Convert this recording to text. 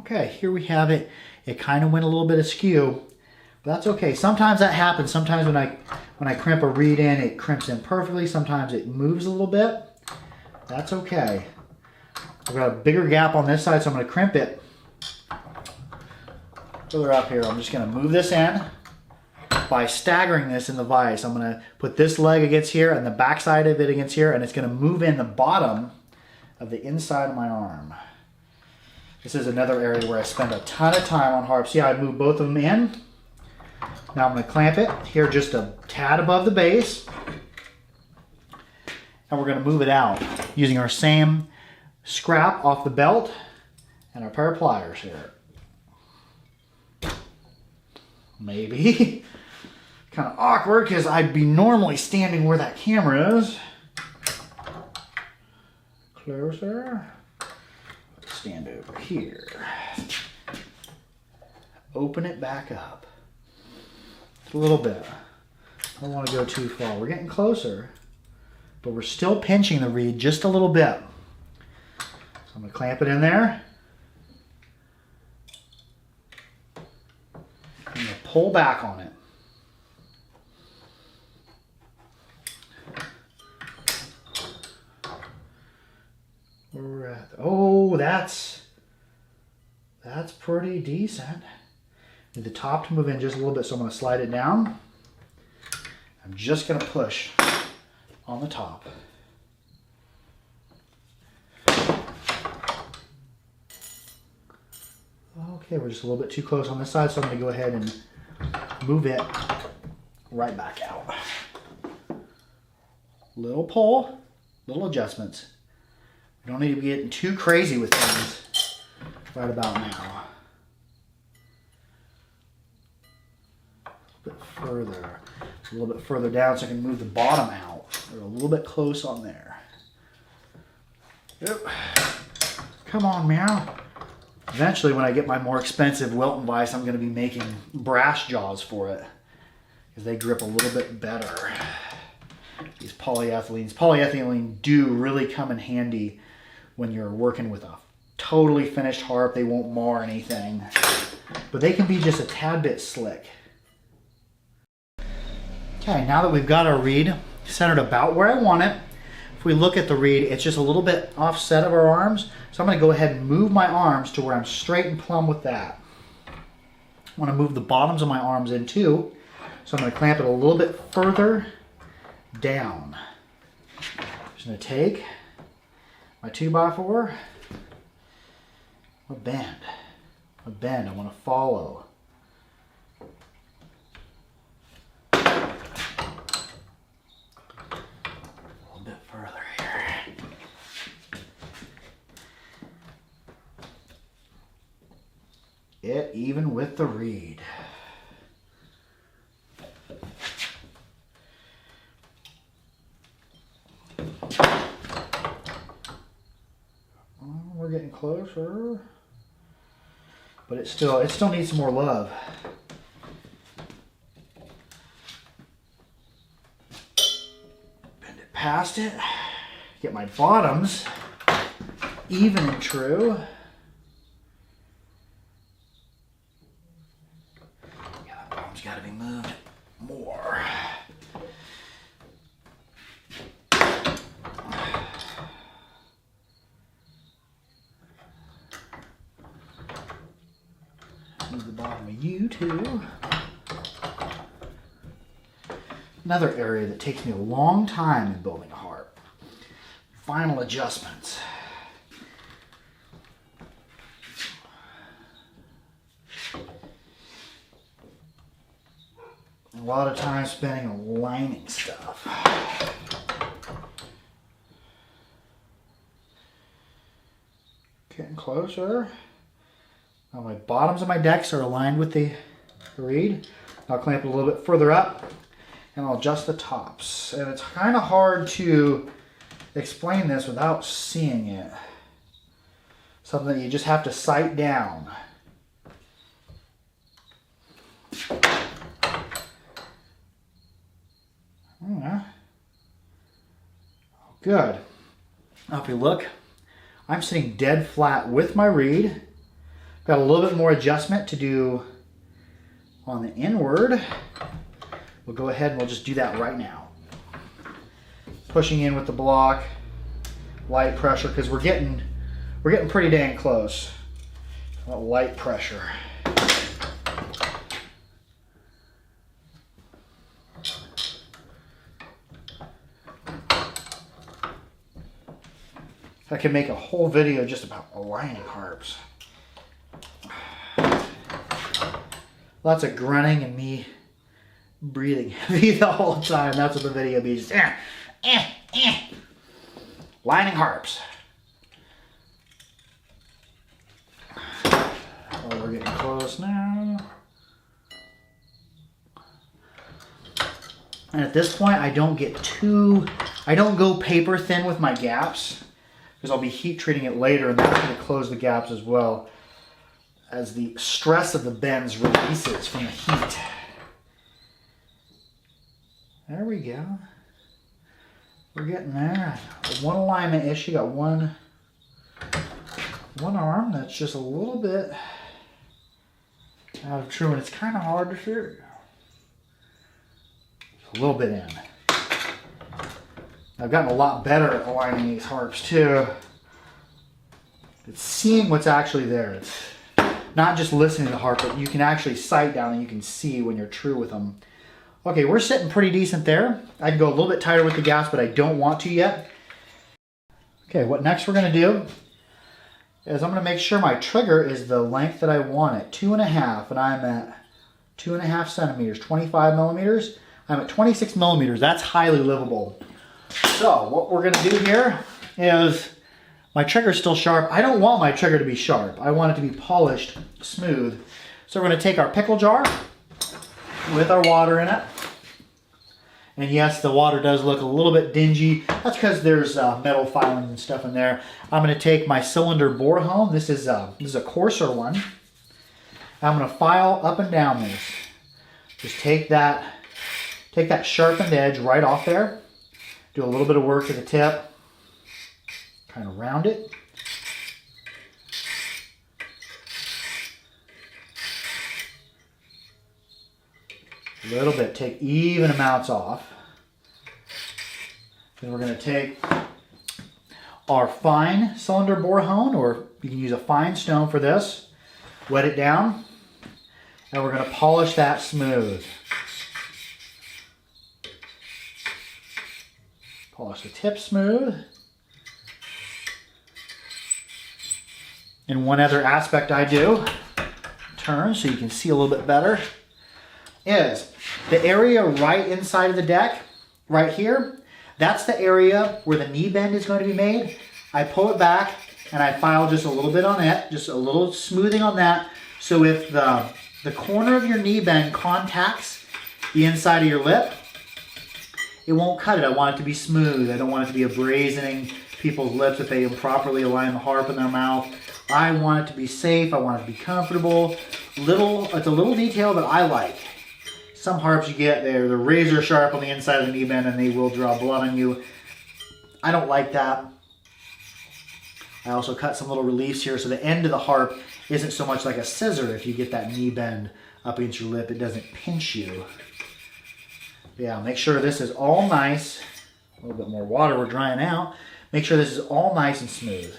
Okay, here we have it. It kind of went a little bit askew, but that's okay. Sometimes that happens. Sometimes when I crimp a reed in, it crimps in perfectly. Sometimes it moves a little bit. That's okay. I've got a bigger gap on this side, so I'm going to crimp it further up here. I'm just going to move this in by staggering this in the vise. I'm going to put this leg against here and the back side of it against here, and it's going to move in the bottom of the inside of my arm. This is another area where I spend a ton of time on harps. Yeah, I move both of them in. Now I'm going to clamp it here just a tad above the base. And we're going to move it out using our same scrap off the belt and our pair of pliers here. Maybe. Kind of awkward because I'd be normally standing where that camera is. Closer. Stand over here. Open it back up. Just a little bit. I don't want to go too far. We're getting closer, but we're still pinching the reed just a little bit. So I'm going to clamp it in there. I'm going to pull back on it. Where we're at. Oh, that's pretty decent. Need the top to move in just a little bit, so I'm going to slide it down. I'm just going to push on the top. Okay, we're just a little bit too close on this side, so I'm going to go ahead and move it right back out. Little pull, little adjustments. We don't need to be getting too crazy with things right about now. A little bit further down so I can move the bottom out. We're a little bit close on there. Yep. Come on, meow. Eventually, when I get my more expensive Wilton vise, I'm going to be making brass jaws for it because they grip a little bit better. These polyethylene do really come in handy when you're working with a totally finished harp. They won't mar anything, but they can be just a tad bit slick. Okay, now that we've got our reed centered about where I want it, if we look at the reed, it's just a little bit offset of our arms. So I'm going to go ahead and move my arms to where I'm straight and plumb with that. I want to move the bottoms of my arms in too. So I'm going to clamp it a little bit further down. Just going to take my 2x4, a bend. I want to follow. It even with the reed. We're getting closer, but it still needs some more love. Bend it past it. Get my bottoms even and true. Got to be moved more. Move the bottom of you too. Another area that takes me a long time in building a harp. Final adjustments. A lot of time spending aligning stuff. Getting closer. Now my bottoms of my decks are aligned with the reed. I'll clamp it a little bit further up and I'll adjust the tops. And it's kind of hard to explain this without seeing it. Something that you just have to sight down. Good. Now if you look, I'm sitting dead flat with my reed, Got a little bit more adjustment to do on the inward. We'll go ahead and we'll just do that right now. Pushing in with the block, light pressure, because we're getting pretty dang close. Light pressure. I could make a whole video just about aligning harps. Lots of grunting and me breathing heavy the whole time. That's what the video be. Just, lining harps. Oh, we're getting close now. And at this point, I don't go paper thin with my gaps, because I'll be heat treating it later, and that's going to close the gaps as well as the stress of the bends releases from the heat. There we go. We're getting there. One alignment issue. Got one arm that's just a little bit out of true, and it's kind of hard to see. A little bit in. I've gotten a lot better at aligning these harps too. It's seeing what's actually there. It's not just listening to the harp, but you can actually sight down and you can see when you're true with them. Okay, we're sitting pretty decent there. I can go a little bit tighter with the gas, but I don't want to yet. Okay, what next we're gonna do is I'm gonna make sure my trigger is the length that I want it, 2.5, and I'm at 2.5 centimeters, 25 millimeters. I'm at 26 millimeters, that's highly livable. So what we're gonna do here is, my trigger's still sharp. I don't want my trigger to be sharp. I want it to be polished, smooth. So we're gonna take our pickle jar with our water in it. And yes, the water does look a little bit dingy. That's because there's metal filings and stuff in there. I'm gonna take my cylinder bore hone. This is a coarser one. I'm gonna file up and down this. Just take that sharpened edge right off there. Do a little bit of work to the tip. Kind of round it. A little bit, take even amounts off. Then we're going to take our fine cylinder bore hone, or you can use a fine stone for this. Wet it down, and we're going to polish that smooth. Polish the tip smooth. And one other aspect I do, turn so you can see a little bit better, is the area right inside of the deck, right here, that's the area where the knee bend is going to be made. I pull it back and I file just a little bit on it, just a little smoothing on that. So if the corner of your knee bend contacts the inside of your lip, it won't cut it. I want it to be smooth. I don't want it to be abrasioning people's lips if they improperly align the harp in their mouth. I want it to be safe. I want it to be comfortable. It's a little detail that I like. Some harps you get, they're razor sharp on the inside of the knee bend and they will draw blood on you. I don't like that. I also cut some little reliefs here so the end of the harp isn't so much like a scissor. If you get that knee bend up against your lip, it doesn't pinch you. Yeah, make sure this is all nice. A little bit more water, we're drying out. Make sure this is all nice and smooth.